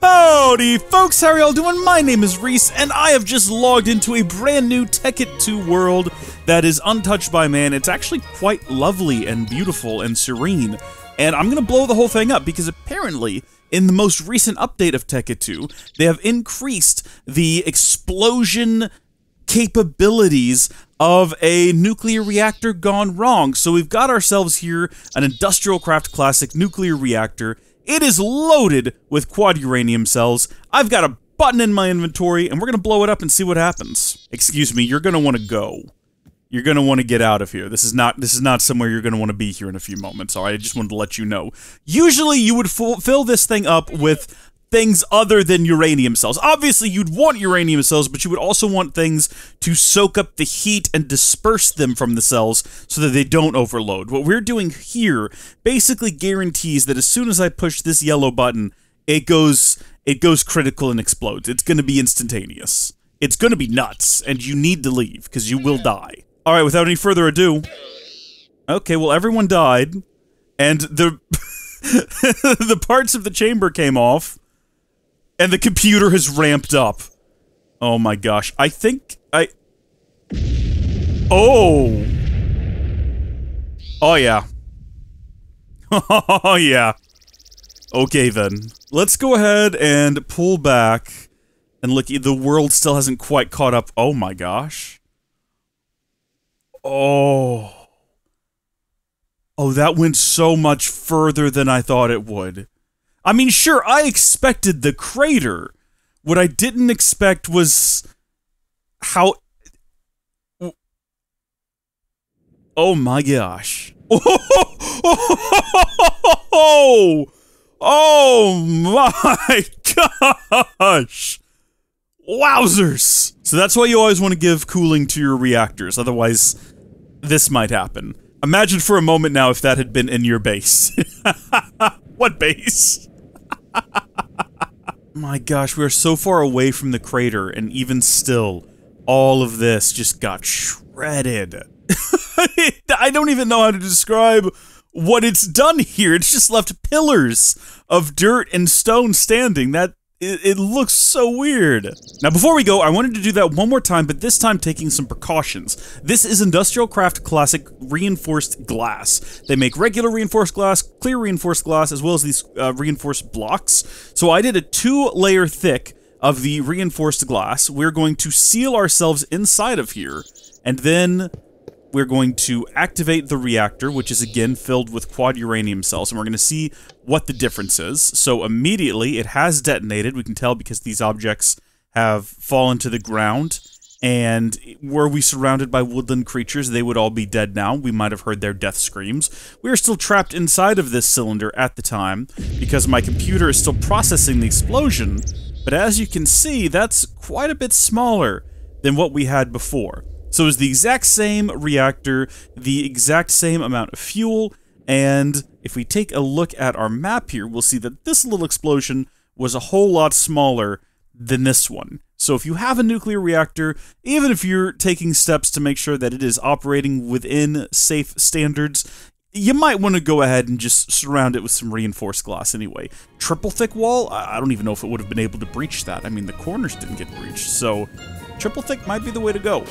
Howdy folks, how are y'all doing? My name is Reese, and I have just logged into a brand new Tekkit 2 world that is untouched by man. It's actually quite lovely and beautiful and serene, and I'm gonna blow the whole thing up because apparently, in the most recent update of Tekkit 2, they have increased the explosion capabilities of a nuclear reactor gone wrong. So we've got ourselves here an Industrial Craft Classic nuclear reactor. It is loaded with quad uranium cells. I've got a button in my inventory, and we're gonna blow it up and see what happens. Excuse me, you're gonna want to go. You're gonna want to get out of here. This is not somewhere you're gonna want to be here in a few moments. All right, I just wanted to let you know. Usually, you would fill this thing up with things other than uranium cells. Obviously, you'd want uranium cells, but you would also want things to soak up the heat and disperse them from the cells so that they don't overload. What we're doing here basically guarantees that as soon as I push this yellow button, it goes critical and explodes. It's going to be instantaneous. It's going to be nuts, and you need to leave, because you will die. Alright, without any further ado... Okay, well, everyone died, and the... the parts of the chamber came off, and the computer has ramped up. Oh my gosh. I think I... Oh! Oh yeah. Oh yeah. Okay then. Let's go ahead and pull back and look. The world still hasn't quite caught up. Oh my gosh. Oh. Oh, that went so much further than I thought it would. I mean, sure, I expected the crater. What I didn't expect was how... Oh my gosh. Oh my gosh. Wowzers. So that's why you always want to give cooling to your reactors, otherwise this might happen. Imagine for a moment now if that had been in your base. What base? My gosh, we are so far away from the crater, and even still, all of this just got shredded. I don't even know how to describe what it's done here. It's just left pillars of dirt and stone standing. It looks so weird. Now, before we go, I wanted to do that one more time, but this time taking some precautions. This is Industrial Craft Classic reinforced glass. They make regular reinforced glass, clear reinforced glass, as well as these reinforced blocks. So I did a 2-layer thick of the reinforced glass. We're going to seal ourselves inside of here, and then we're going to activate the reactor, which is again filled with quad uranium cells, and we're going to see what the difference is. So immediately it has detonated. We can tell because these objects have fallen to the ground, and were we surrounded by woodland creatures, they would all be dead now. We might have heard their death screams. We are still trapped inside of this cylinder at the time because my computer is still processing the explosion, but as you can see, that's quite a bit smaller than what we had before. So it's the exact same reactor, the exact same amount of fuel, and if we take a look at our map here, we'll see that this little explosion was a whole lot smaller than this one. So if you have a nuclear reactor, even if you're taking steps to make sure that it is operating within safe standards, you might want to go ahead and just surround it with some reinforced glass anyway. Triple thick wall? I don't even know if it would have been able to breach that. I mean, the corners didn't get breached, so triple thick might be the way to go.